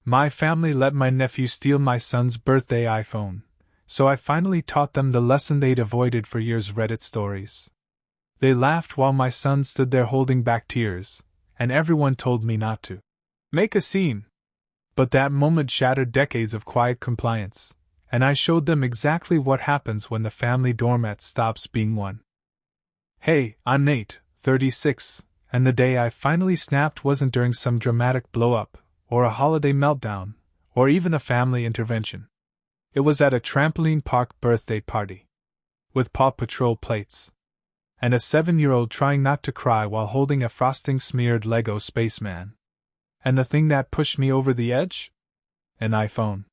My family let my nephew steal my son's birthday iPhone, so I finally taught them the lesson they'd avoided for years: Reddit stories. They laughed while my son stood there holding back tears, and everyone told me not to make a scene. But that moment shattered decades of quiet compliance, and I showed them exactly what happens when the family doormat stops being one. Hey, I'm Nate, 36, and the day I finally snapped wasn't during some dramatic blow-up, or a holiday meltdown, or even a family intervention. It was at a trampoline park birthday party. With Paw Patrol plates. And a 7-year-old trying not to cry while holding a frosting-smeared Lego spaceman. And the thing that pushed me over the edge? An iPhone.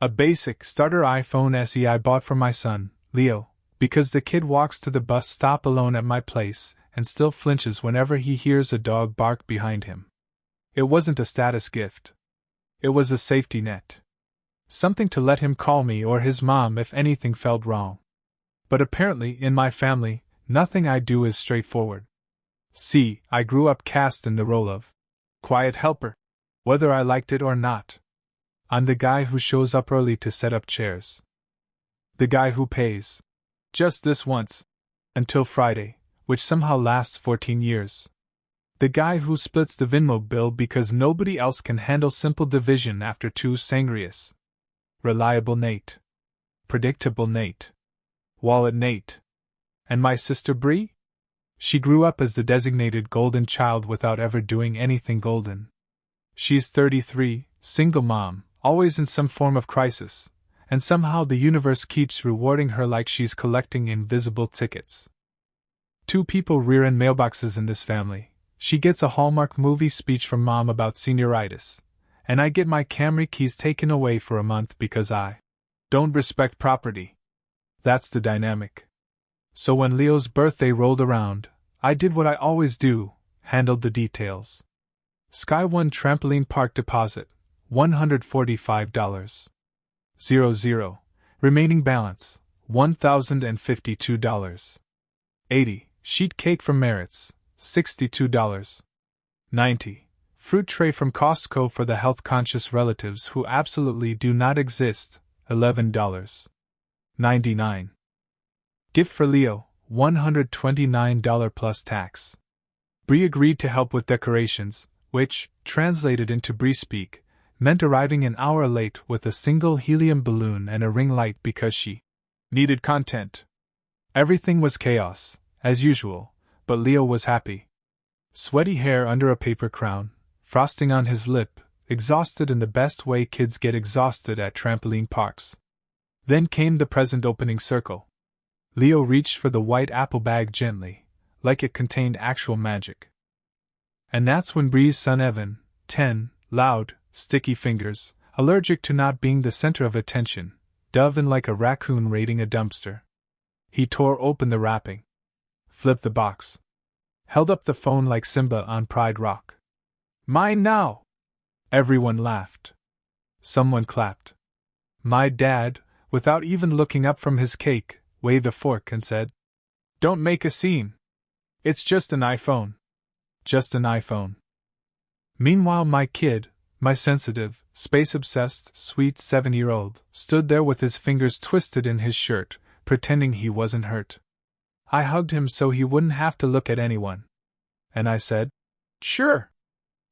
A basic starter iPhone SE I bought for my son, Leo, because the kid walks to the bus stop alone at my place and still flinches whenever he hears a dog bark behind him. It wasn't a status gift. It was a safety net. Something to let him call me or his mom if anything felt wrong. But apparently, in my family, nothing I do is straightforward. See, I grew up cast in the role of quiet helper. Whether I liked it or not. I'm the guy who shows up early to set up chairs. The guy who pays. Just this once. Until Friday, which somehow lasts 14 years. The guy who splits the Venmo bill because nobody else can handle simple division after 2 sangrias. Reliable Nate. Predictable Nate. Wallet Nate. And my sister Bree? She grew up as the designated golden child without ever doing anything golden. She's 33, single mom, always in some form of crisis, and somehow the universe keeps rewarding her like she's collecting invisible tickets. 2 people rear-end mailboxes in this family. She gets a Hallmark movie speech from mom about senioritis, and I get my Camry keys taken away for a month because I don't respect property. That's the dynamic. So when Leo's birthday rolled around, I did what I always do, handled the details. Sky One trampoline park deposit, $145. 00. Remaining balance, $1,052. 80. Sheet cake from Merritt's, $62. 90. Fruit tray from Costco for the health-conscious relatives who absolutely do not exist, $11. 99. Gift for Leo, $129 plus tax. Bree agreed to help with decorations, which, translated into Bree speak, meant arriving an hour late with a single helium balloon and a ring light because she needed content. Everything was chaos, as usual, but Leo was happy. Sweaty hair under a paper crown, frosting on his lip, exhausted in the best way kids get exhausted at trampoline parks. Then came the present opening circle. Leo reached for the white apple bag gently, like it contained actual magic. And that's when Bree's son Evan, 10, loud, sticky fingers, allergic to not being the center of attention, dove in like a raccoon raiding a dumpster. He tore open the wrapping, flipped the box, held up the phone like Simba on Pride Rock. Mine now! Everyone laughed. Someone clapped. My dad, without even looking up from his cake, waved a fork and said, "Don't make a scene. It's just an iPhone. Just an iPhone." Meanwhile, my kid, my sensitive, space-obsessed, sweet 7-year-old, stood there with his fingers twisted in his shirt, pretending he wasn't hurt. I hugged him so he wouldn't have to look at anyone. And I said, "Sure."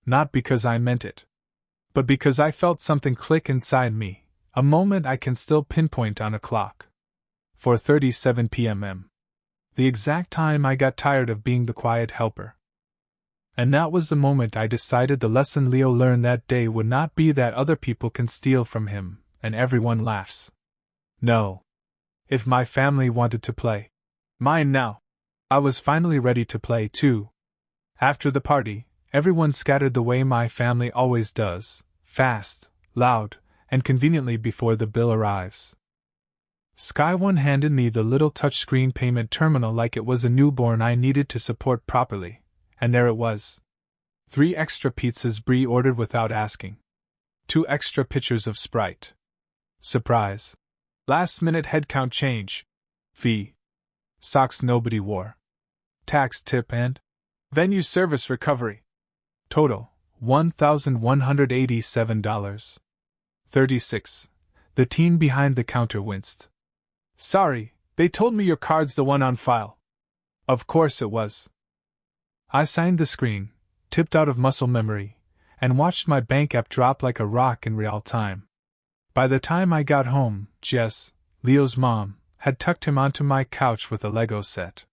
Not because I meant it, but because I felt something click inside me, a moment I can still pinpoint on a clock. 4:37 p.m. The exact time I got tired of being the quiet helper. And that was the moment I decided the lesson Leo learned that day would not be that other people can steal from him, and everyone laughs. No. If my family wanted to play mine now, I was finally ready to play too. After the party, everyone scattered the way my family always does, fast, loud, and conveniently before the bill arrives. Sky One handed me the little touchscreen payment terminal like it was a newborn I needed to support properly, and there it was. 3 extra pizzas Bree ordered without asking. 2 extra pitchers of Sprite. Surprise. Last-minute headcount change. Fee. Socks nobody wore. Tax tip and venue service recovery. Total, $1,187.36. The teen behind the counter winced. Sorry, they told me your card's the one on file. Of course it was. I signed the screen, tipped out of muscle memory, and watched my bank app drop like a rock in real time. By the time I got home, Jess, Leo's mom, had tucked him onto my couch with a Lego set.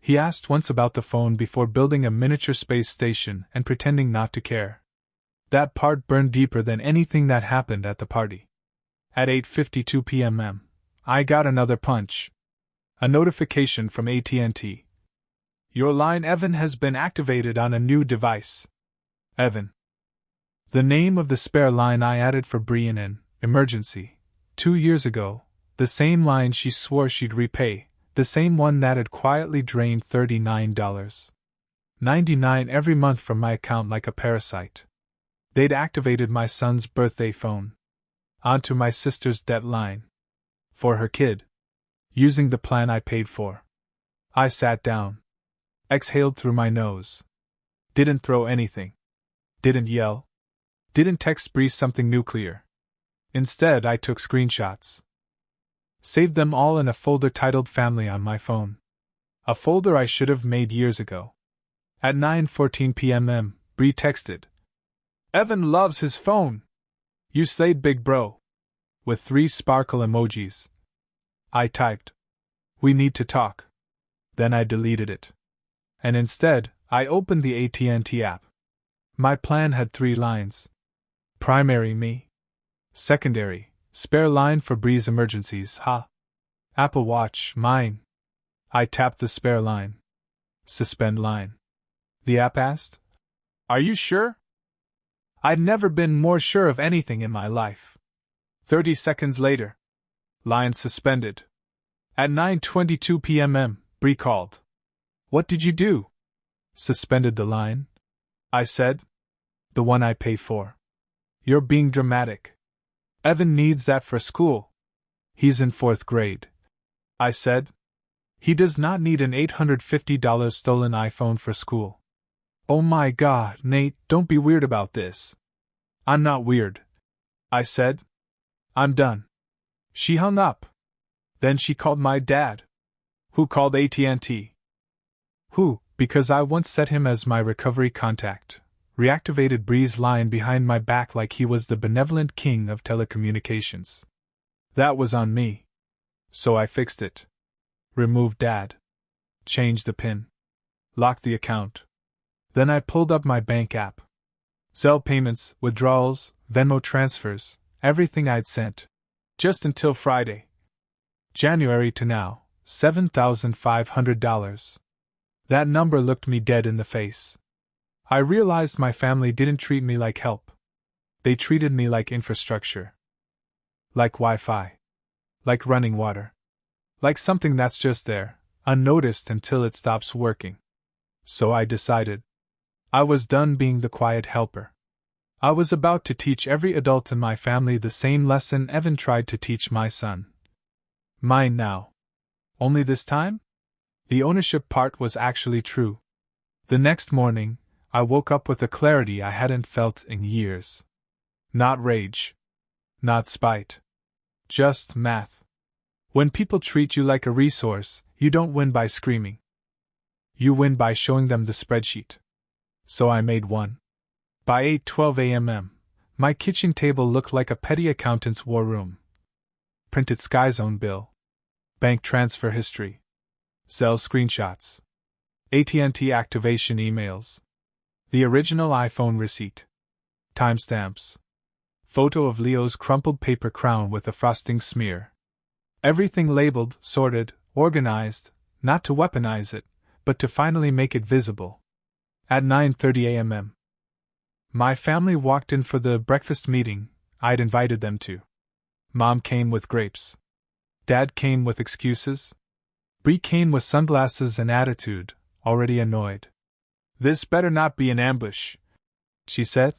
He asked once about the phone before building a miniature space station and pretending not to care. That part burned deeper than anything that happened at the party. At 8:52 p.m. I got another punch. A notification from AT&T. Your line Evan has been activated on a new device. Evan. The name of the spare line I added for Brian in emergency 2 years ago, the same line she swore she'd repay, the same one that had quietly drained $39.99 every month from my account like a parasite. They'd activated my son's birthday phone onto my sister's debt line for her kid, using the plan I paid for. I sat down, exhaled through my nose, didn't throw anything, didn't yell, didn't text Bree something nuclear. Instead, I took screenshots. Saved them all in a folder titled Family on my phone. A folder I should have made years ago. At 9:14 p.m. Bree texted, Evan loves his phone. You slayed big bro. With 3 sparkle emojis. I typed, we need to talk. Then I deleted it. And instead, I opened the AT&T app. My plan had 3 lines. Primary me. Secondary, spare line for Bree's emergencies, ha. Apple Watch, mine. I tapped the spare line. Suspend line. The app asked, Are you sure? I'd never been more sure of anything in my life. 30 seconds later. Line suspended. At 9:22 p.m. Bree called. What did you do? Suspended the line. I said. The one I pay for. You're being dramatic. Evan needs that for school. He's in 4th grade. I said. He does not need an $850 stolen iPhone for school. Oh my God, Nate, don't be weird about this. I'm not weird. I said. I'm done. She hung up. Then she called my dad. Who called AT&T. Who, because I once set him as my recovery contact, reactivated Bree's line behind my back like he was the benevolent king of telecommunications. That was on me. So I fixed it. Removed dad. Changed the PIN. Locked the account. Then I pulled up my bank app. Zelle payments, withdrawals, Venmo transfers, everything I'd sent. Just until Friday. January to now, $7,500. That number looked me dead in the face. I realized my family didn't treat me like help. They treated me like infrastructure. Like Wi-Fi. Like running water. Like something that's just there, unnoticed until it stops working. So I decided. I was done being the quiet helper. I was about to teach every adult in my family the same lesson Evan tried to teach my son. Mine now. Only this time? The ownership part was actually true. The next morning, I woke up with a clarity I hadn't felt in years. Not rage. Not spite. Just math. When people treat you like a resource, you don't win by screaming. You win by showing them the spreadsheet. So I made one. By 8:12 a.m., my kitchen table looked like a petty accountant's war room. Printed SkyZone bill. Bank transfer history. Zelle screenshots. AT&T activation emails. The original iPhone receipt. Timestamps. Photo of Leo's crumpled paper crown with a frosting smear. Everything labeled, sorted, organized, not to weaponize it, but to finally make it visible. At 9:30 a.m. My family walked in for the breakfast meeting I'd invited them to. Mom came with grapes. Dad came with excuses. Bree came with sunglasses and attitude, already annoyed. This better not be an ambush, she said.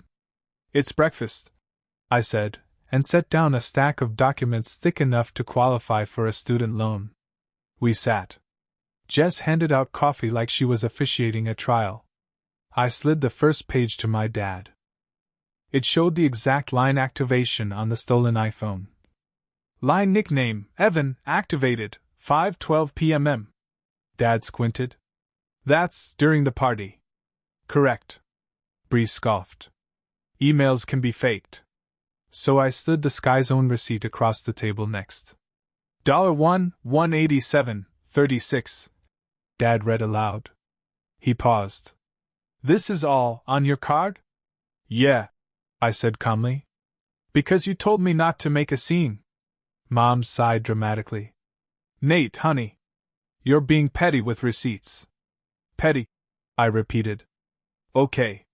It's breakfast, I said, and set down a stack of documents thick enough to qualify for a student loan. We sat. Jess handed out coffee like she was officiating a trial. I slid the first page to my dad. It showed the exact line activation on the stolen iPhone. Line nickname, Evan, activated, 5:12 p.m. Dad squinted. That's during the party. Correct. Bree scoffed. Emails can be faked. So I slid the Sky Zone receipt across the table next. $187.36. Dad read aloud. He paused. This is all on your card? Yeah, I said calmly. Because you told me not to make a scene. Mom sighed dramatically. Nate, honey. You're being petty with receipts. Petty, I repeated. Okay.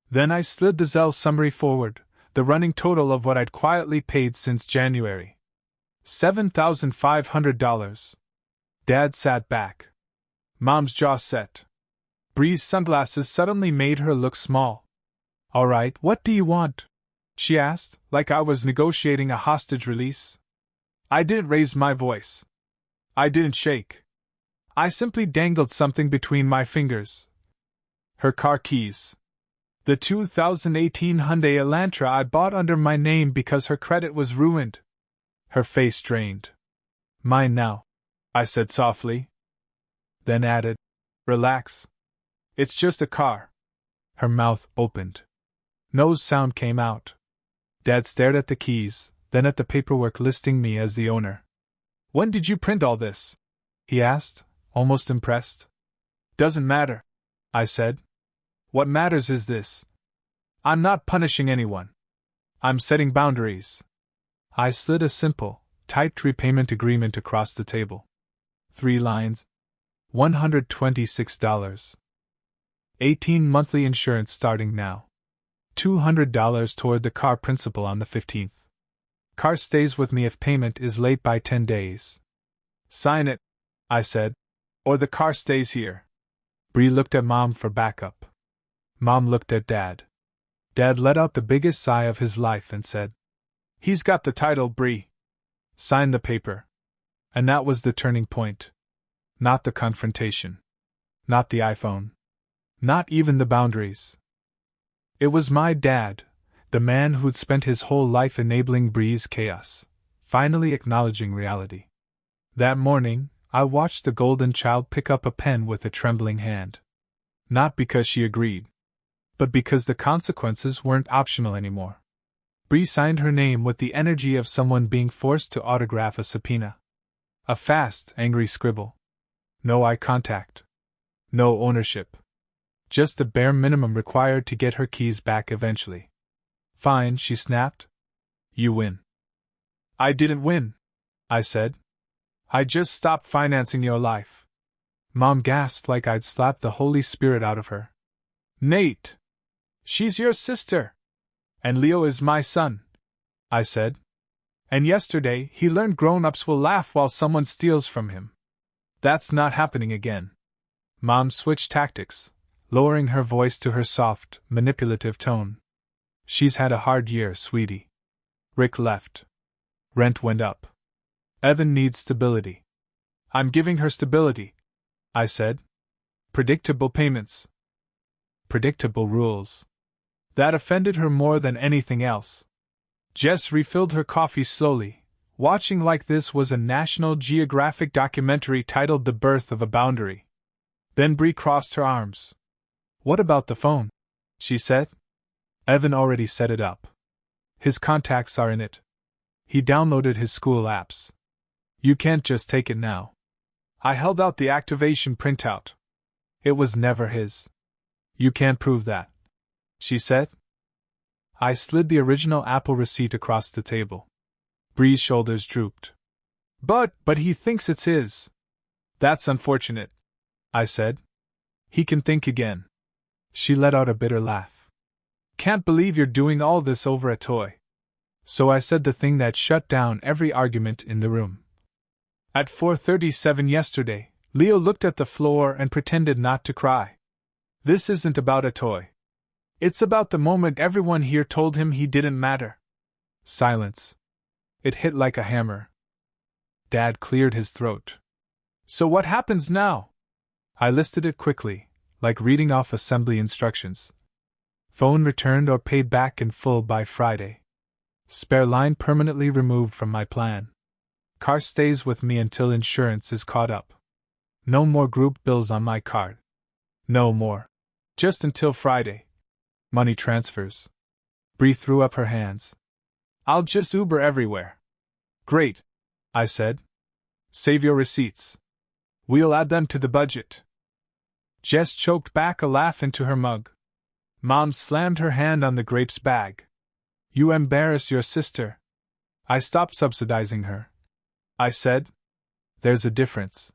Then I slid the Zelle summary forward, the running total of what I'd quietly paid since January. $7,500. Dad sat back. Mom's jaw set. Bree's sunglasses suddenly made her look small. All right, what do you want? She asked, like I was negotiating a hostage release. I didn't raise my voice. I didn't shake. I simply dangled something between my fingers. Her car keys. The 2018 Hyundai Elantra I bought under my name because her credit was ruined. Her face drained. Mine now, I said softly. Then added, relax. It's just a car. Her mouth opened. No sound came out. Dad stared at the keys, then at the paperwork listing me as the owner. When did you print all this? He asked, almost impressed. Doesn't matter, I said. What matters is this. I'm not punishing anyone. I'm setting boundaries. I slid a simple, typed repayment agreement across the table. 3 lines. $126. 18 monthly insurance starting now. $200 toward the car principal on the 15th. Car stays with me if payment is late by 10 days. Sign it, I said, or the car stays here. Bree looked at Mom for backup. Mom looked at Dad. Dad let out the biggest sigh of his life and said, He's got the title, Bree. Sign the paper. And that was the turning point. Not the confrontation. Not the iPhone. Not even the boundaries. It was my dad, the man who'd spent his whole life enabling Bree's chaos, finally acknowledging reality. That morning, I watched the golden child pick up a pen with a trembling hand. Not because she agreed, but because the consequences weren't optional anymore. Bree signed her name with the energy of someone being forced to autograph a subpoena. A fast, angry scribble. No eye contact. No ownership. Just the bare minimum required to get her keys back eventually. Fine, she snapped. You win. I didn't win, I said. I just stopped financing your life. Mom gasped like I'd slapped the Holy Spirit out of her. Nate! She's your sister! And Leo is my son, I said. And yesterday he learned grown-ups will laugh while someone steals from him. That's not happening again. Mom switched tactics, lowering her voice to her soft, manipulative tone. She's had a hard year, sweetie. Rick left. Rent went up. Evan needs stability. I'm giving her stability, I said. Predictable payments. Predictable rules. That offended her more than anything else. Jess refilled her coffee slowly, watching like this was a National Geographic documentary titled The Birth of a Boundary. Then Bree crossed her arms. What about the phone? She said. Evan already set it up. His contacts are in it. He downloaded his school apps. You can't just take it now. I held out the activation printout. It was never his. You can't prove that, she said. I slid the original Apple receipt across the table. Bree's shoulders drooped. But he thinks it's his. That's unfortunate, I said. He can think again. She let out a bitter laugh. Can't believe you're doing all this over a toy. So I said the thing that shut down every argument in the room. At 4:37 yesterday, Leo looked at the floor and pretended not to cry. This isn't about a toy. It's about the moment everyone here told him he didn't matter. Silence. It hit like a hammer. Dad cleared his throat. So what happens now? I listed it quickly, like reading off assembly instructions. Phone returned or paid back in full by Friday. Spare line permanently removed from my plan. Car stays with me until insurance is caught up. No more group bills on my card. No more. Just until Friday. Money transfers. Bree threw up her hands. I'll just Uber everywhere. Great, I said. Save your receipts. We'll add them to the budget. Jess choked back a laugh into her mug. Mom slammed her hand on the grapes bag. You embarrass your sister. I stopped subsidizing her. I said. There's a difference.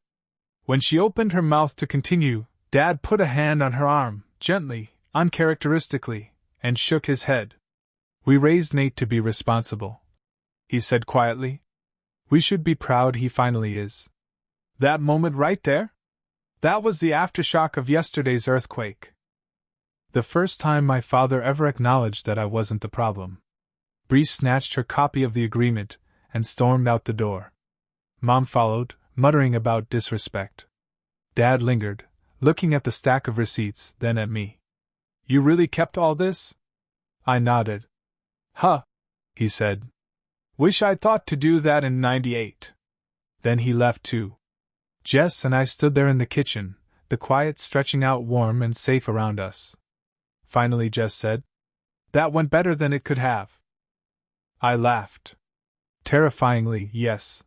When she opened her mouth to continue, Dad put a hand on her arm, gently, uncharacteristically, and shook his head. We raised Nate to be responsible, he said quietly. We should be proud he finally is. That moment right there? That was the aftershock of yesterday's earthquake. The first time my father ever acknowledged that I wasn't the problem. Bree snatched her copy of the agreement and stormed out the door. Mom followed, muttering about disrespect. Dad lingered, looking at the stack of receipts, then at me. You really kept all this? I nodded. Huh, he said. Wish I'd thought to do that in '98. Then he left too. Jess and I stood there in the kitchen, the quiet stretching out warm and safe around us. Finally Jess said, That went better than it could have. I laughed. Terrifyingly, yes.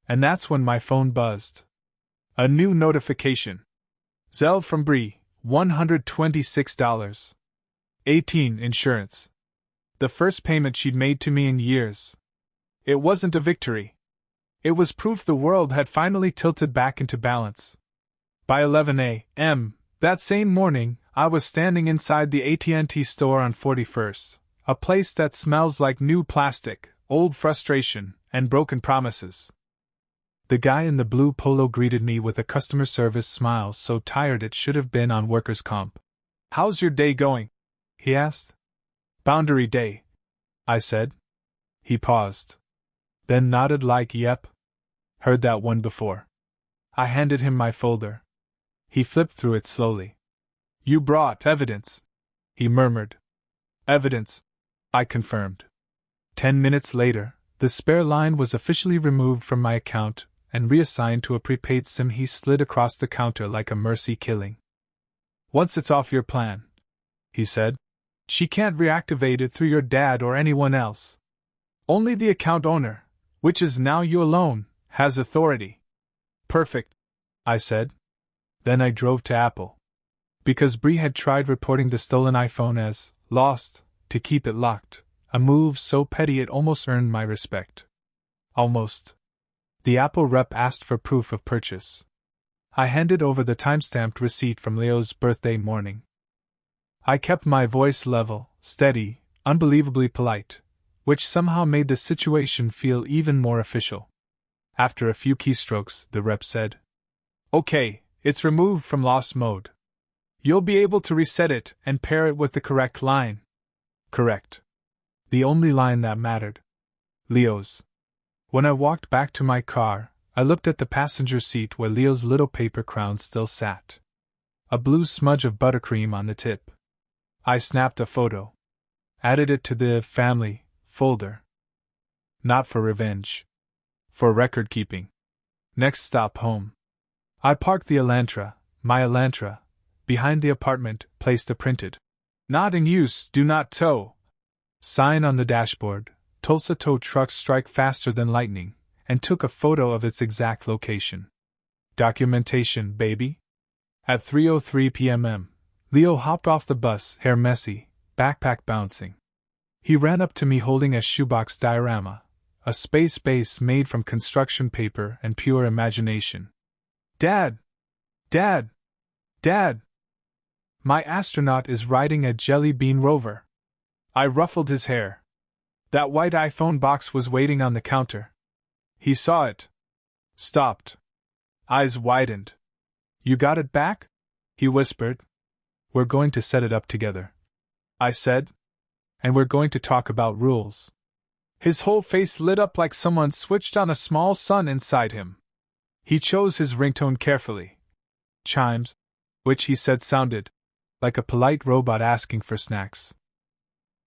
And that's when my phone buzzed. A new notification. Zelle from Bree, $126. 18 insurance. The first payment she'd made to me in years. It wasn't a victory. It was proof the world had finally tilted back into balance. By 11 a.m. that same morning, I was standing inside the AT&T store on 41st, a place that smells like new plastic, old frustration, and broken promises. The guy in the blue polo greeted me with a customer service smile so tired it should have been on workers' comp. How's your day going? He asked. Boundary day, I said. He paused. Then nodded like, yep. Heard that one before. I handed him my folder. He flipped through it slowly. You brought evidence, he murmured. Evidence, I confirmed. 10 minutes later, the spare line was officially removed from my account and reassigned to a prepaid SIM he slid across the counter like a mercy killing. Once it's off your plan, he said, she can't reactivate it through your dad or anyone else. Only the account owner, which is now you alone, has authority. Perfect, I said. Then I drove to Apple. Because Bree had tried reporting the stolen iPhone as lost to keep it locked, a move so petty it almost earned my respect. Almost. The Apple rep asked for proof of purchase. I handed over the time-stamped receipt from Leo's birthday morning. I kept my voice level, steady, unbelievably polite, which somehow made the situation feel even more official. After a few keystrokes, the rep said, Okay, it's removed from lost mode. You'll be able to reset it and pair it with the correct line. Correct. The only line that mattered. Leo's. When I walked back to my car, I looked at the passenger seat where Leo's little paper crown still sat. A blue smudge of buttercream on the tip. I snapped a photo. Added it to the family folder. Not for revenge. For record keeping. Next stop home. I parked the Elantra, my Elantra, behind the apartment, placed a printed, Not in use, do not tow sign on the dashboard. Tulsa tow trucks strike faster than lightning, and took a photo of its exact location. Documentation, baby. At 3:03 p.m. Leo hopped off the bus, hair messy, backpack bouncing. He ran up to me holding a shoebox diorama, a space base made from construction paper and pure imagination. Dad! Dad! Dad! My astronaut is riding a jelly bean rover. I ruffled his hair. That white iPhone box was waiting on the counter. He saw it. Stopped. Eyes widened. You got it back? He whispered. We're going to set it up together, I said. And we're going to talk about rules. His whole face lit up like someone switched on a small sun inside him. He chose his ringtone carefully. Chimes, which he said sounded like a polite robot asking for snacks.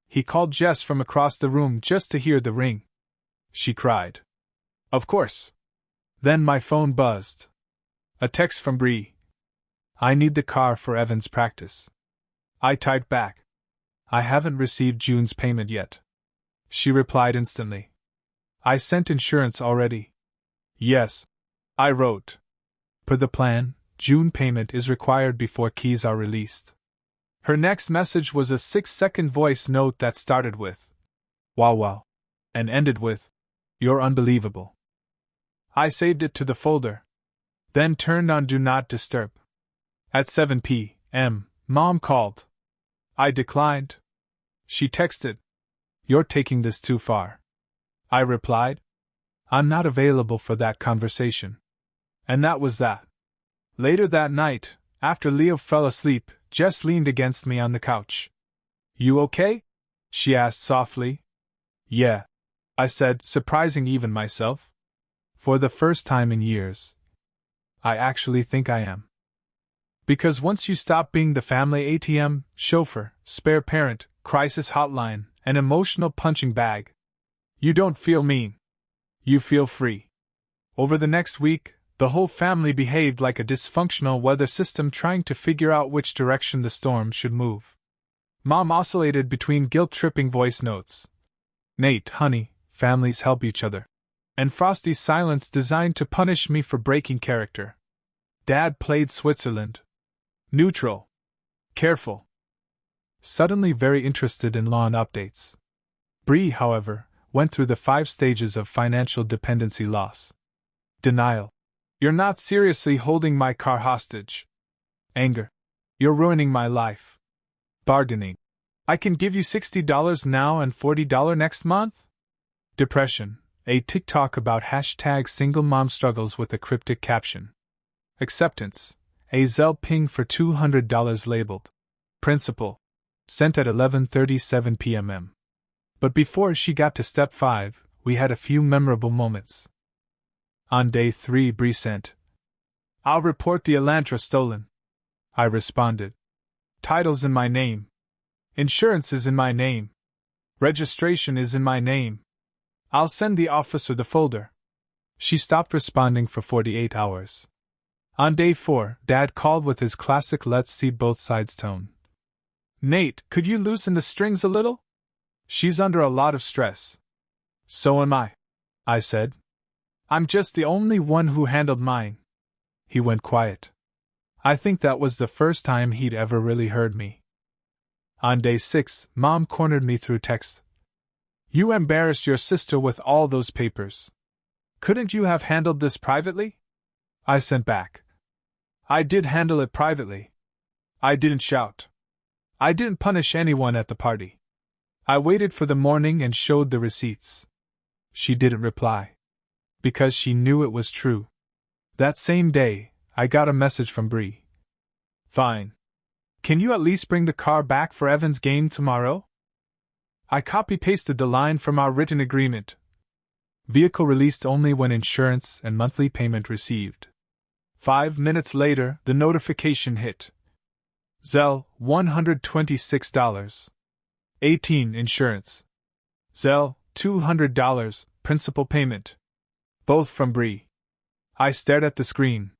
He called Jess from across the room just to hear the ring. She cried. Of course. Then my phone buzzed. A text from Bree. I need the car for Evan's practice. I typed back. I haven't received June's payment yet. She replied instantly. I sent insurance already. Yes. I wrote. Per the plan, June payment is required before keys are released. Her next message was a 6-second voice note that started with, "Wow wow," and ended with, "You're unbelievable." I saved it to the folder, then turned on Do Not Disturb. At 7 p.m., Mom called. I declined. She texted, "You're taking this too far." I replied, "I'm not available for that conversation." And that was that. Later that night, after Leo fell asleep, Jess leaned against me on the couch. "You okay?" she asked softly. "Yeah," I said, surprising even myself. For the first time in years, I actually think I am. Because once you stop being the family ATM, chauffeur, spare parent, crisis hotline, and emotional punching bag, you don't feel mean. You feel free. Over the next week, the whole family behaved like a dysfunctional weather system trying to figure out which direction the storm should move. Mom oscillated between guilt-tripping voice notes. "Nate, honey, families help each other." And Frosty's silence designed to punish me for breaking character. Dad played Switzerland. Neutral. Careful. Suddenly very interested in lawn updates. Bree, however, went through the 5 stages of financial dependency loss. Denial. "You're not seriously holding my car hostage." Anger. "You're ruining my life." Bargaining. "I can give you $60 now and $40 next month." Depression. A TikTok about #single mom struggles with a cryptic caption. Acceptance. A Zelle ping for $200 labeled Principal. Sent at 11:37 p.m. But before she got to step 5, we had a few memorable moments. On day 3, Bree sent, "I'll report the Elantra stolen." I responded, "Title's in my name. Insurance is in my name. Registration is in my name. I'll send the officer the folder." She stopped responding for 48 hours. On day 4, Dad called with his classic "let's see both sides" tone. "Nate, could you loosen the strings a little? She's under a lot of stress." "So am I said. "I'm just the only one who handled mine." He went quiet. I think that was the first time he'd ever really heard me. On day 6, Mom cornered me through text. "You embarrassed your sister with all those papers. Couldn't you have handled this privately?" I sent back, "I did handle it privately. I didn't shout. I didn't punish anyone at the party. I waited for the morning and showed the receipts." She didn't reply. Because she knew it was true. That same day, I got a message from Bree. "Fine. Can you at least bring the car back for Evan's game tomorrow?" I copy-pasted the line from our written agreement. Vehicle released only when insurance and monthly payment received. 5 minutes later, the notification hit. Zelle, $126. 18 insurance. Zelle, $200, principal payment. Both from Bree. I stared at the screen.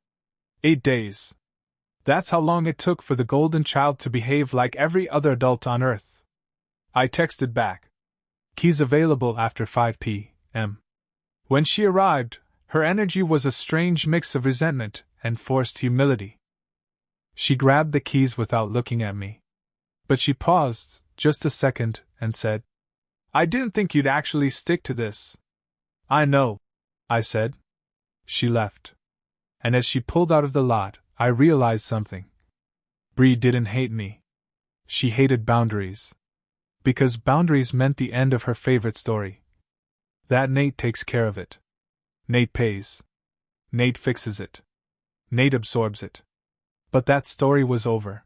8 days. That's how long it took for the golden child to behave like every other adult on Earth. I texted back. "Keys available after 5 p.m. When she arrived, her energy was a strange mix of resentment and forced humility. She grabbed the keys without looking at me. But she paused, just a second, and said, "I didn't think you'd actually stick to this." "I know," I said. She left. And as she pulled out of the lot, I realized something. Bree didn't hate me. She hated boundaries. Because boundaries meant the end of her favorite story. That Nate takes care of it. Nate pays. Nate fixes it. Nate absorbs it. But that story was over.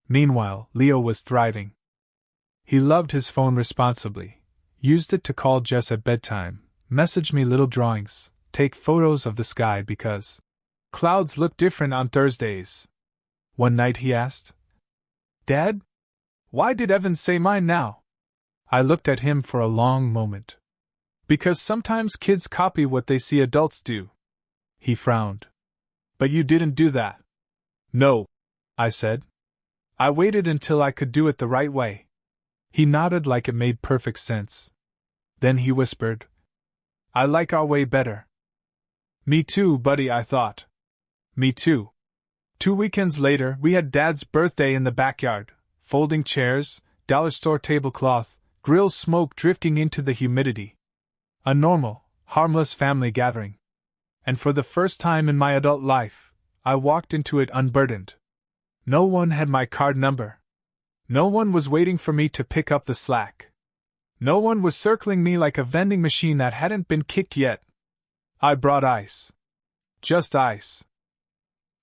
Meanwhile, Leo was thriving. He loved his phone responsibly, used it to call Jess at bedtime, message me little drawings, take photos of the sky because clouds look different on Thursdays. One night he asked, Dad? Why did Evan say mine now? I looked at him for a long moment. Because sometimes kids copy what they see adults do. He frowned. But you didn't do that. No, I said. I waited until I could do it the right way. He nodded like it made perfect sense. Then he whispered, I like our way better. Me too, buddy, I thought. Me too. 2 weekends later, we had Dad's birthday in the backyard. Folding chairs, dollar store tablecloth, grill smoke drifting into the humidity. A normal, harmless family gathering. And for the first time in my adult life, I walked into it unburdened. No one had my card number. No one was waiting for me to pick up the slack. No one was circling me like a vending machine that hadn't been kicked yet. I brought ice. Just ice.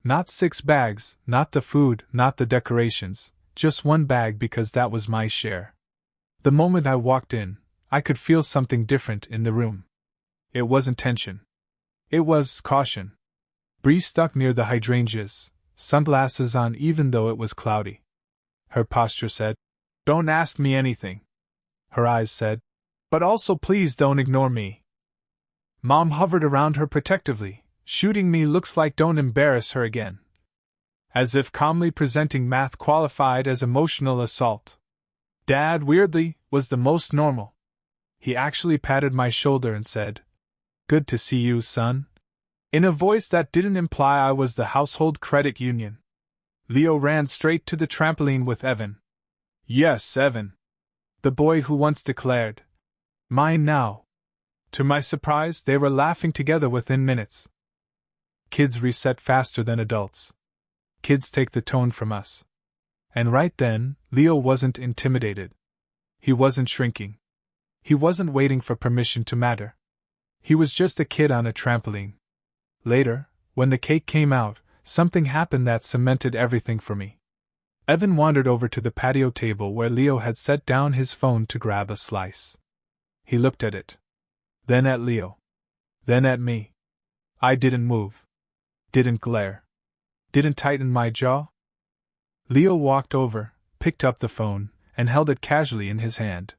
Not 6 bags, not the food, not the decorations, just 1 bag because that was my share. The moment I walked in, I could feel something different in the room. It wasn't tension. It was caution. Bree stuck near the hydrangeas, sunglasses on even though it was cloudy. Her posture said, Don't ask me anything. Her eyes said, But also please don't ignore me. Mom hovered around her protectively, shooting me looks like don't embarrass her again. As if calmly presenting math qualified as emotional assault. Dad, weirdly, was the most normal. He actually patted my shoulder and said, Good to see you, son. In a voice that didn't imply I was the household credit union. Leo ran straight to the trampoline with Evan. Yes, Evan. The boy who once declared, Mine now. To my surprise, they were laughing together within minutes. Kids reset faster than adults. Kids take the tone from us. And right then, Leo wasn't intimidated. He wasn't shrinking. He wasn't waiting for permission to matter. He was just a kid on a trampoline. Later, when the cake came out, something happened that cemented everything for me. Evan wandered over to the patio table where Leo had set down his phone to grab a slice. He looked at it. Then at Leo. Then at me. I didn't move. Didn't glare. Didn't tighten my jaw. Leo walked over, picked up the phone, and held it casually in his hand.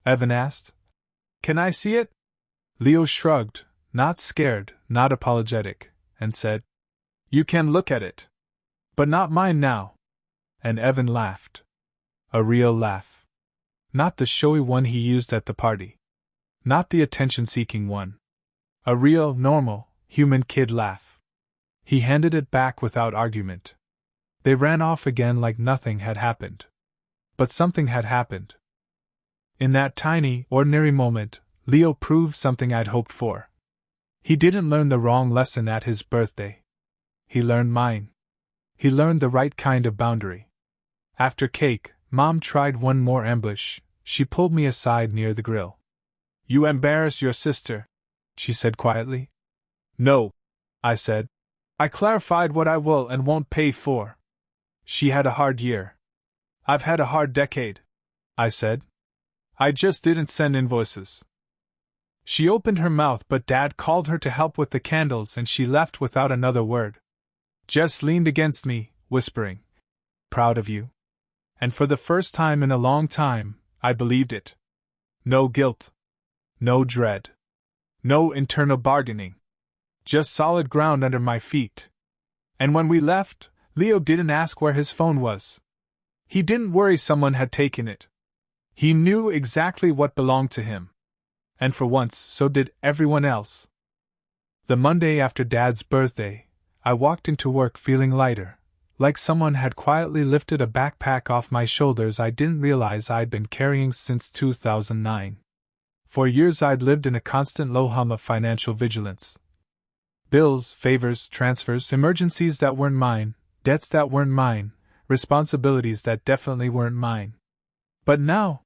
Evan asked, Can I see it? Leo shrugged, not scared, not apologetic, and said, You can look at it. But not mine now. And Evan laughed. A real laugh. Not the showy one he used at the party. Not the attention-seeking one. A real, normal, human kid laugh. He handed it back without argument. They ran off again like nothing had happened. But something had happened. In that tiny, ordinary moment, Leo proved something I'd hoped for. He didn't learn the wrong lesson at his birthday. He learned mine. He learned the right kind of boundary. After cake, Mom tried one more ambush. She pulled me aside near the grill. You embarrass your sister, she said quietly. No, I said. I clarified what I will and won't pay for. She had a hard year. I've had a hard decade, I said. I just didn't send invoices. She opened her mouth, but Dad called her to help with the candles and she left without another word. Jess leaned against me, whispering, Proud of you. And for the first time in a long time, I believed it. No guilt. No dread. No internal bargaining. Just solid ground under my feet. And when we left, Leo didn't ask where his phone was. He didn't worry someone had taken it. He knew exactly what belonged to him. And for once, so did everyone else. The Monday after Dad's birthday, I walked into work feeling lighter, like someone had quietly lifted a backpack off my shoulders I didn't realize I'd been carrying since 2009. For years I'd lived in a constant low hum of financial vigilance. Bills, favors, transfers, emergencies that weren't mine, debts that weren't mine, responsibilities that definitely weren't mine. But now,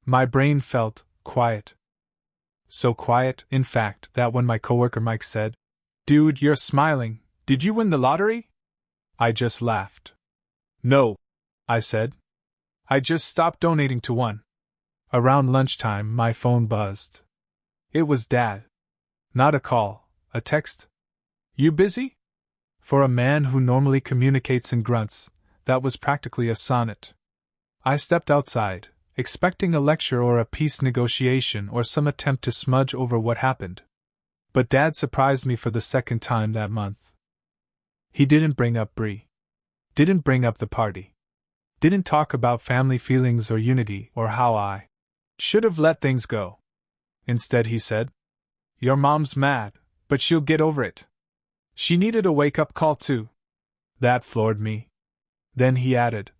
my brain felt quiet. So quiet, in fact, that when my coworker Mike said, Dude, you're smiling, did you win the lottery? I just laughed. No, I said. I just stopped donating to one. Around lunchtime, my phone buzzed. It was Dad. Not a call, a text. You busy? For a man who normally communicates in grunts, That was practically a sonnet. I stepped outside, expecting a lecture or a peace negotiation or some attempt to smudge over what happened. But Dad surprised me for the second time that month. He didn't bring up Bree. Didn't bring up the party. Didn't talk about family feelings or unity or how I should have let things go. Instead, he said, "Your mom's mad, but she'll get over it. She needed a wake-up call too." That floored me. Then he added,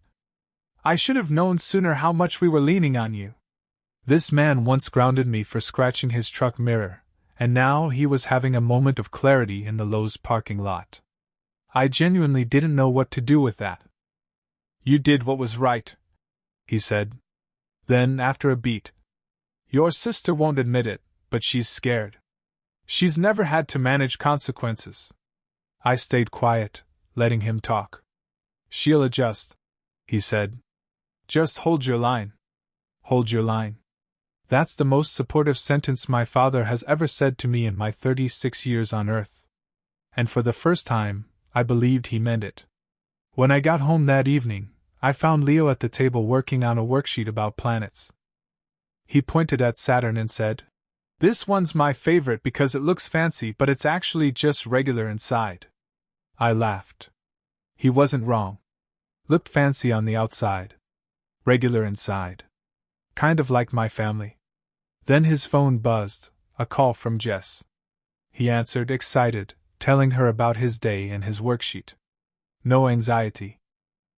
"I should have known sooner how much we were leaning on you." This man once grounded me for scratching his truck mirror, and now he was having a moment of clarity in the Lowe's parking lot. I genuinely didn't know what to do with that. "You did what was right," he said. Then, after a beat, "Your sister won't admit it, but she's scared. She's never had to manage consequences." I stayed quiet, letting him talk. "She'll adjust," he said. "Just hold your line. Hold your line." That's the most supportive sentence my father has ever said to me in my 36 years on Earth. And for the first time, I believed he meant it. When I got home that evening, I found Leo at the table working on a worksheet about planets. He pointed at Saturn and said, "This one's my favorite because it looks fancy, but it's actually just regular inside." I laughed. He wasn't wrong. Looked fancy on the outside. Regular inside. Kind of like my family. Then his phone buzzed, a call from Jess. He answered, excited, telling her about his day and his worksheet. No anxiety.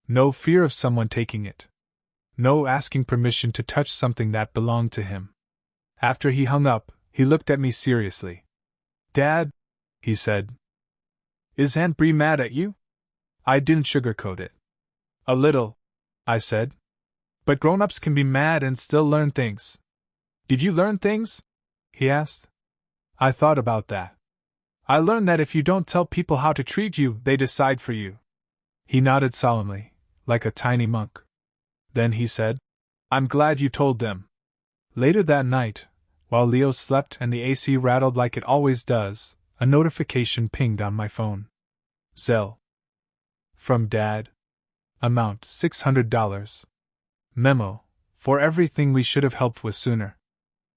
No fear of someone taking it. No asking permission to touch something that belonged to him. After he hung up, he looked at me seriously. "Dad," he said, "is Aunt Bree mad at you?" I didn't sugarcoat it. "A little," I said. "But grown-ups can be mad and still learn things." "Did you learn things?" he asked. I thought about that. "I learned that if you don't tell people how to treat you, they decide for you." He nodded solemnly, like a tiny monk. Then he said, "I'm glad you told them." Later that night, while Leo slept and the AC rattled like it always does, a notification pinged on my phone. Zelle. From Dad. Amount $600. Memo. For everything we should have helped with sooner.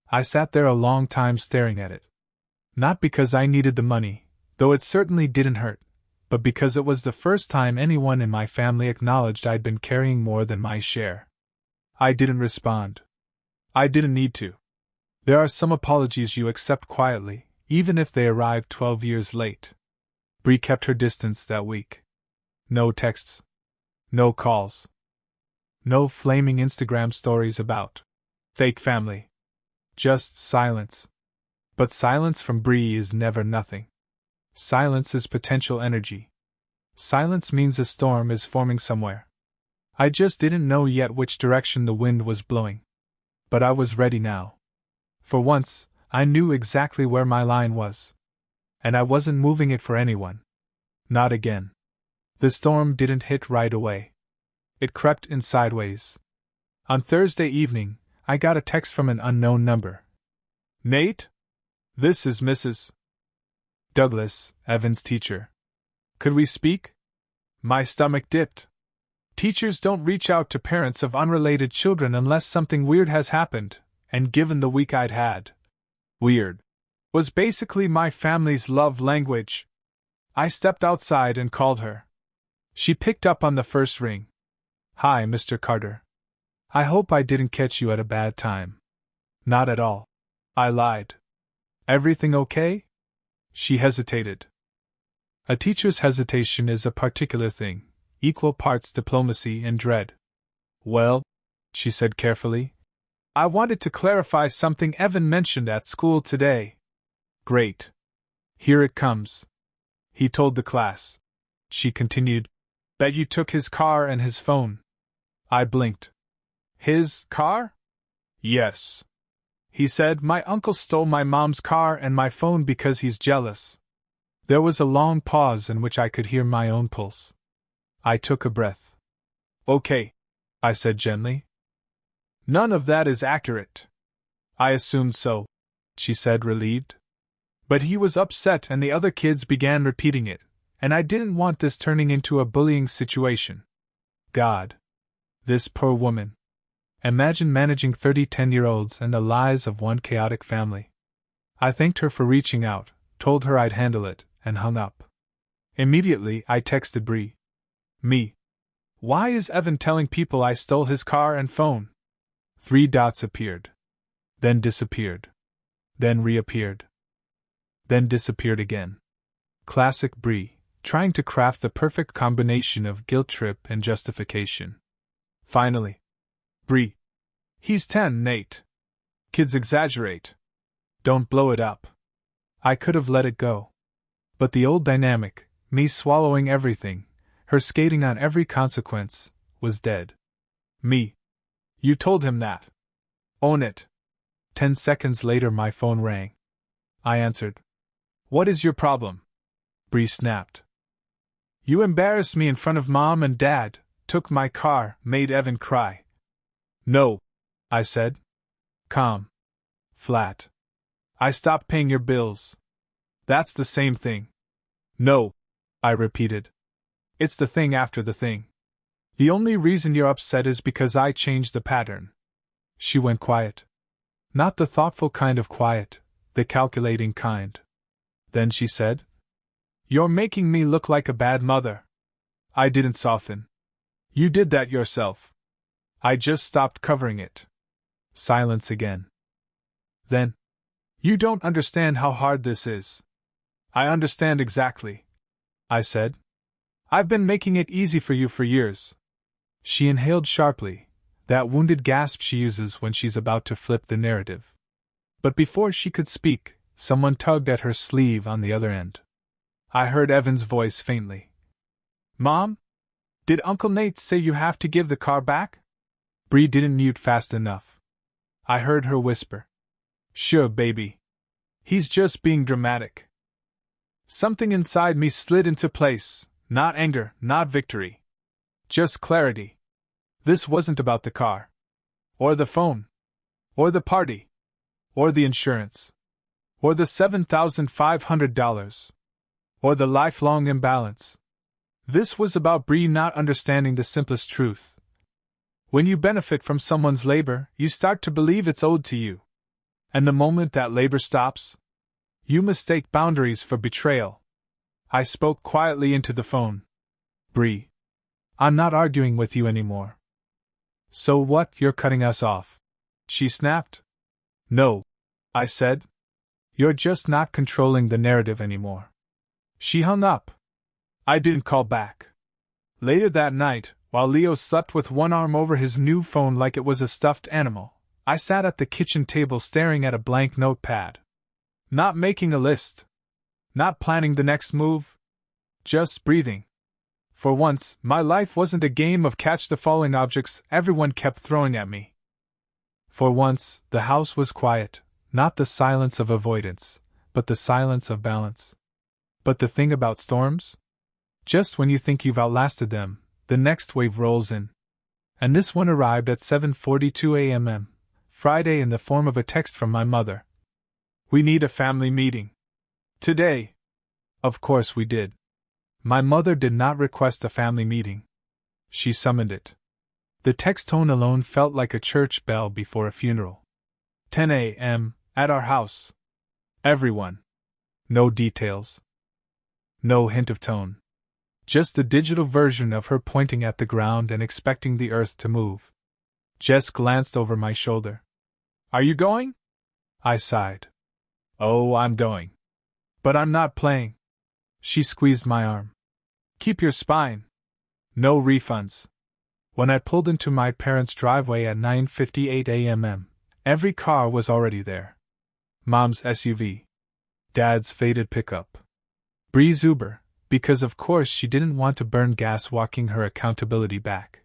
I sat there a long time staring at it. Not because I needed the money, though it certainly didn't hurt, but because it was the first time anyone in my family acknowledged I'd been carrying more than my share. I didn't respond. I didn't need to. There are some apologies you accept quietly, even if they arrive 12 years late. Bree kept her distance that week. No texts. No calls. No flaming Instagram stories about fake family. Just silence. But silence from Bree is never nothing. Silence is potential energy. Silence means a storm is forming somewhere. I just didn't know yet which direction the wind was blowing. But I was ready now. For once, I knew exactly where my line was. And I wasn't moving it for anyone. Not again. The storm didn't hit right away. It crept in sideways. On Thursday evening, I got a text from an unknown number. "Nate? This is Mrs. Douglas, Evan's teacher. Could we speak?" My stomach dipped. Teachers don't reach out to parents of unrelated children unless something weird has happened, and given the week I'd had, weird was basically my family's love language. I stepped outside and called her. She picked up on the first ring. "Hi, Mr. Carter. I hope I didn't catch you at a bad time." "Not at all," I lied. "Everything okay?" She hesitated. A teacher's hesitation is a particular thing, equal parts diplomacy and dread. "Well," she said carefully, "I wanted to clarify something Evan mentioned at school today." "Great. Here it comes." "He told the class," she continued, "that you took his car and his phone." I blinked. "His car?" "Yes. He said my uncle stole my mom's car and my phone because he's jealous." There was a long pause in which I could hear my own pulse. I took a breath. "Okay," I said gently. "None of that is accurate." "I assumed so," she said, relieved. "But he was upset and the other kids began repeating it, and I didn't want this turning into a bullying situation." God. This poor woman. Imagine managing 30 10-year-olds and the lives of one chaotic family. I thanked her for reaching out, told her I'd handle it, and hung up. Immediately, I texted Bree. Me. Why is Evan telling people I stole his car and phone? 3 dots appeared. Then disappeared. Then reappeared. Then disappeared again. Classic Bree, trying to craft the perfect combination of guilt trip and justification. Finally. Bree. He's 10, Nate. Kids exaggerate. Don't blow it up. I could have let it go. But the old dynamic, me swallowing everything, her skating on every consequence, was dead. Me. You told him that. Own it. 10 seconds later my phone rang. I answered. What is your problem? Bree snapped. You embarrassed me in front of Mom and Dad, took my car, made Evan cry. No, I said. Calm. Flat. I stopped paying your bills. That's the same thing. No, I repeated. It's the thing after the thing. The only reason you're upset is because I changed the pattern. She went quiet. Not the thoughtful kind of quiet, the calculating kind. Then she said, You're making me look like a bad mother. I didn't soften. You did that yourself. I just stopped covering it. Silence again. Then, You don't understand how hard this is. I understand exactly, I said. I've been making it easy for you for years. She inhaled sharply, that wounded gasp she uses when she's about to flip the narrative. But before she could speak, someone tugged at her sleeve on the other end. I heard Evan's voice faintly. Mom? Did Uncle Nate say you have to give the car back? Bree didn't mute fast enough. I heard her whisper. Sure, baby. He's just being dramatic. Something inside me slid into place, not anger, not victory. Just clarity. This wasn't about the car. Or the phone. Or the party. Or the insurance. Or the $7,500. Or the lifelong imbalance. This was about Bree not understanding the simplest truth. When you benefit from someone's labor, you start to believe it's owed to you. And the moment that labor stops, you mistake boundaries for betrayal. I spoke quietly into the phone. Bree. I'm not arguing with you anymore. So what, you're cutting us off? She snapped. No, I said. You're just not controlling the narrative anymore. She hung up. I didn't call back. Later that night, while Leo slept with one arm over his new phone like it was a stuffed animal, I sat at the kitchen table staring at a blank notepad. Not making a list. Not planning the next move. Just breathing. For once, my life wasn't a game of catch the falling objects everyone kept throwing at me. For once, the house was quiet, not the silence of avoidance, but the silence of balance. But the thing about storms? Just when you think you've outlasted them, the next wave rolls in. And this one arrived at 7:42 a.m. Friday in the form of a text from my mother. We need a family meeting. Today. Of course we did. My mother did not request a family meeting. She summoned it. The text tone alone felt like a church bell before a funeral. 10 a.m., at our house. Everyone. No details. No hint of tone. Just the digital version of her pointing at the ground and expecting the earth to move. Jess glanced over my shoulder. Are you going? I sighed. Oh, I'm going. But I'm not playing. She squeezed my arm. Keep your spine. No refunds. When I pulled into my parents' driveway at 9:58 a.m., every car was already there. Mom's SUV. Dad's faded pickup. Bree's Uber, because of course she didn't want to burn gas walking her accountability back.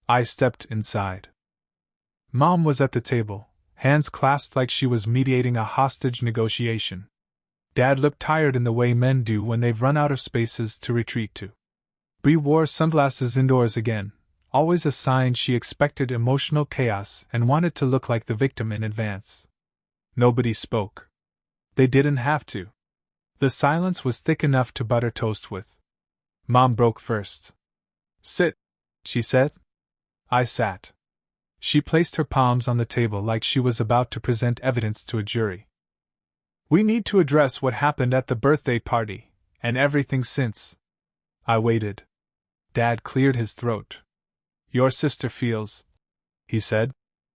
I stepped inside. Mom was at the table, hands clasped like she was mediating a hostage negotiation. Dad looked tired in the way men do when they've run out of spaces to retreat to. Bree wore sunglasses indoors again, always a sign she expected emotional chaos and wanted to look like the victim in advance. Nobody spoke. They didn't have to. The silence was thick enough to butter toast with. Mom broke first. Sit. she said. I sat. She placed her palms on the table like she was about to present evidence to a jury. We need to address what happened at the birthday party, and everything since. I waited. Dad cleared his throat. Your sister feels, he said,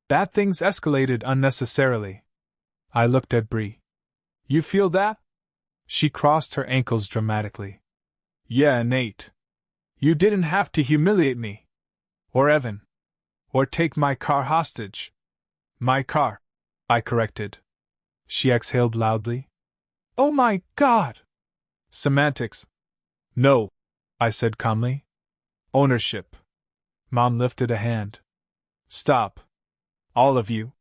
that things escalated unnecessarily. I looked at Bree. You feel that? She crossed her ankles dramatically. Yeah, Nate. You didn't have to humiliate me. Or Evan. Or take my car hostage. My car, I corrected. She exhaled loudly. Oh my God! Semantics. No, I said calmly. Ownership. Mom lifted a hand. Stop. All of you.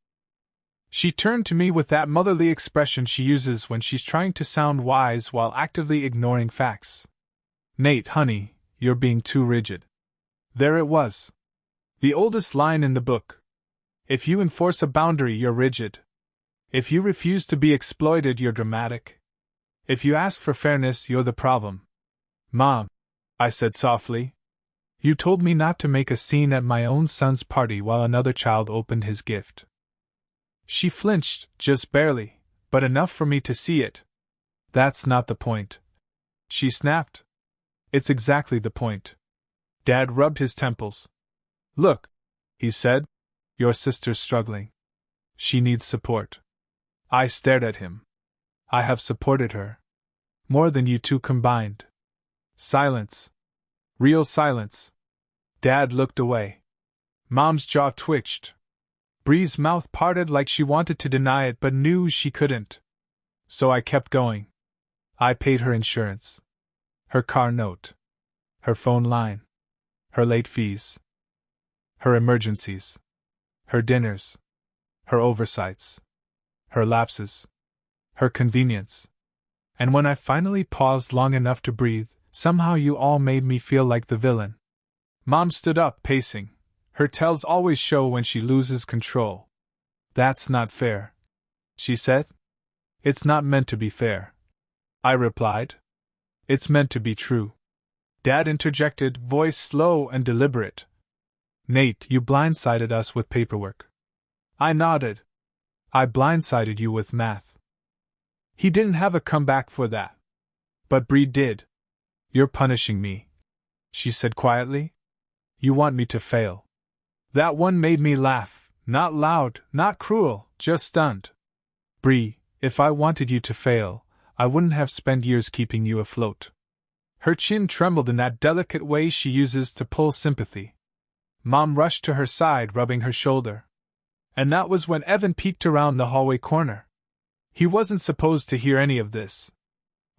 She turned to me with that motherly expression she uses when she's trying to sound wise while actively ignoring facts. Nate, honey, you're being too rigid. There it was. The oldest line in the book. If you enforce a boundary, you're rigid. If you refuse to be exploited, you're dramatic. If you ask for fairness, you're the problem. Mom, I said softly, you told me not to make a scene at my own son's party while another child opened his gift. She flinched, just barely, but enough for me to see it. That's not the point. She snapped. It's exactly the point. Dad rubbed his temples. Look, he said, your sister's struggling. She needs support. I stared at him. I have supported her. More than you two combined. Silence. Real silence. Dad looked away. Mom's jaw twitched. Bree's mouth parted like she wanted to deny it but knew she couldn't. So I kept going. I paid her insurance. Her car note. Her phone line. Her late fees. Her emergencies. Her dinners. Her oversights. Her lapses. Her convenience. And when I finally paused long enough to breathe, somehow you all made me feel like the villain. Mom stood up, pacing. Her tells always show when she loses control. That's not fair, she said. It's not meant to be fair, I replied. It's meant to be true. Dad interjected, voice slow and deliberate. Nate, you blindsided us with paperwork. I nodded. I blindsided you with math. He didn't have a comeback for that. But Bree did. You're punishing me, she said quietly. You want me to fail. That one made me laugh, not loud, not cruel, just stunned. Bree, if I wanted you to fail, I wouldn't have spent years keeping you afloat. Her chin trembled in that delicate way she uses to pull sympathy. Mom rushed to her side, rubbing her shoulder. And that was when Evan peeked around the hallway corner. He wasn't supposed to hear any of this.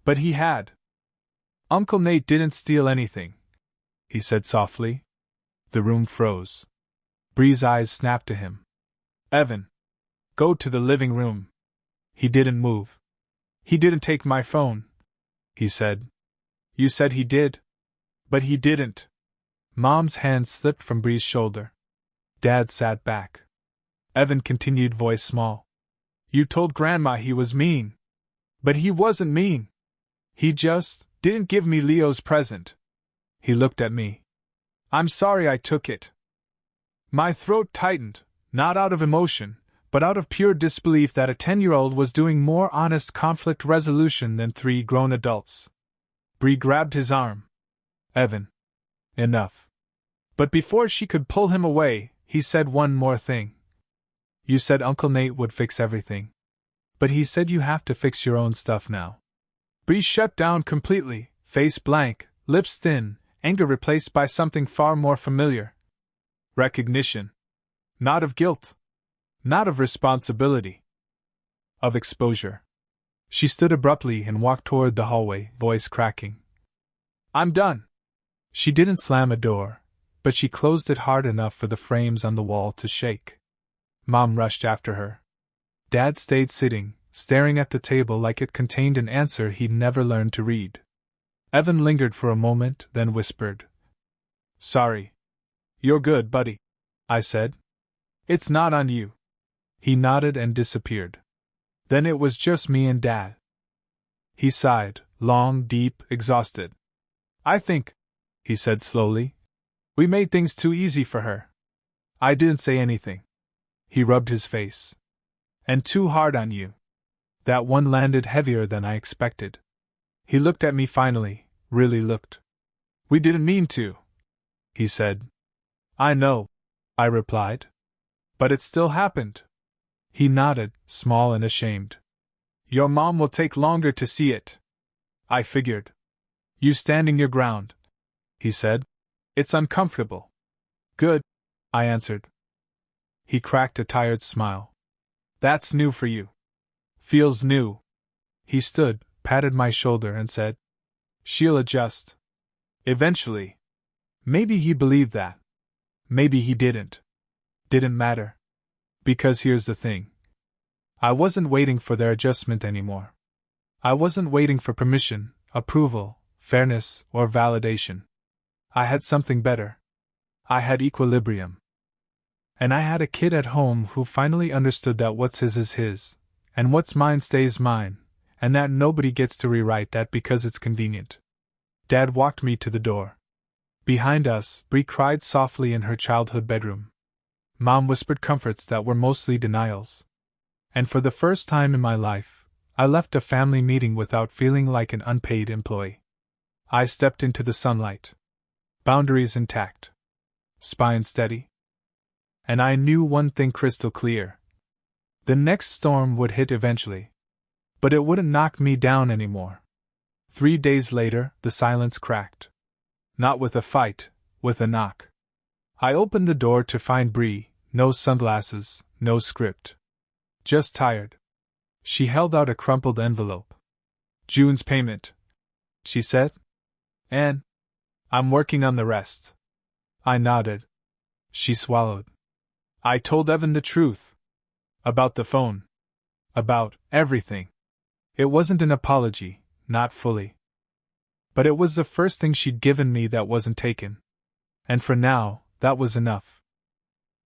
But he had. Uncle Nate didn't steal anything, he said softly. The room froze. Bree's eyes snapped to him. Evan, go to the living room. He didn't move. He didn't take my phone, he said. You said he did. But he didn't. Mom's hand slipped from Bree's shoulder. Dad sat back. Evan continued, voice small. You told Grandma he was mean. But he wasn't mean. He just didn't give me Leo's present. He looked at me. I'm sorry I took it. My throat tightened, not out of emotion, but out of pure disbelief that a 10-year-old was doing more honest conflict resolution than 3 grown adults. Bree grabbed his arm. Evan. Enough. But before she could pull him away, he said one more thing. You said Uncle Nate would fix everything. But he said you have to fix your own stuff now. Bree shut down completely, face blank, lips thin, anger replaced by something far more familiar. Recognition. Not of guilt. Not of responsibility. Of exposure. She stood abruptly and walked toward the hallway, voice cracking. I'm done. She didn't slam a door, but she closed it hard enough for the frames on the wall to shake. Mom rushed after her. Dad stayed sitting, staring at the table like it contained an answer he'd never learned to read. Evan lingered for a moment, then whispered. Sorry. You're good, buddy, I said. It's not on you. He nodded and disappeared. Then it was just me and Dad. He sighed, long, deep, exhausted. I think, he said slowly, We made things too easy for her. I didn't say anything. He rubbed his face. And too hard on you. That one landed heavier than I expected. He looked at me finally, really looked. We didn't mean to, he said. I know, I replied. But it still happened. He nodded, small and ashamed. Your mom will take longer to see it. I figured. You standing your ground, he said. It's uncomfortable. Good, I answered. He cracked a tired smile. That's new for you. Feels new. He stood, patted my shoulder and said, She'll adjust. Eventually. Maybe he believed that. Maybe he didn't. Didn't matter. Because here's the thing. I wasn't waiting for their adjustment anymore. I wasn't waiting for permission, approval, fairness, or validation. I had something better. I had equilibrium. And I had a kid at home who finally understood that what's his is his, and what's mine stays mine, and that nobody gets to rewrite that because it's convenient. Dad walked me to the door. Behind us, Bree cried softly in her childhood bedroom. Mom whispered comforts that were mostly denials. And for the first time in my life, I left a family meeting without feeling like an unpaid employee. I stepped into the sunlight. Boundaries intact. Spine steady. And I knew one thing crystal clear. The next storm would hit eventually. But it wouldn't knock me down anymore. 3 days later, the silence cracked. Not with a fight, with a knock. I opened the door to find Bree, no sunglasses, no script. Just tired. She held out a crumpled envelope. June's payment, she said. And I'm working on the rest. I nodded. She swallowed. I told Evan the truth. About the phone. About everything. It wasn't an apology, not fully. But it was the first thing she'd given me that wasn't taken. And for now, that was enough.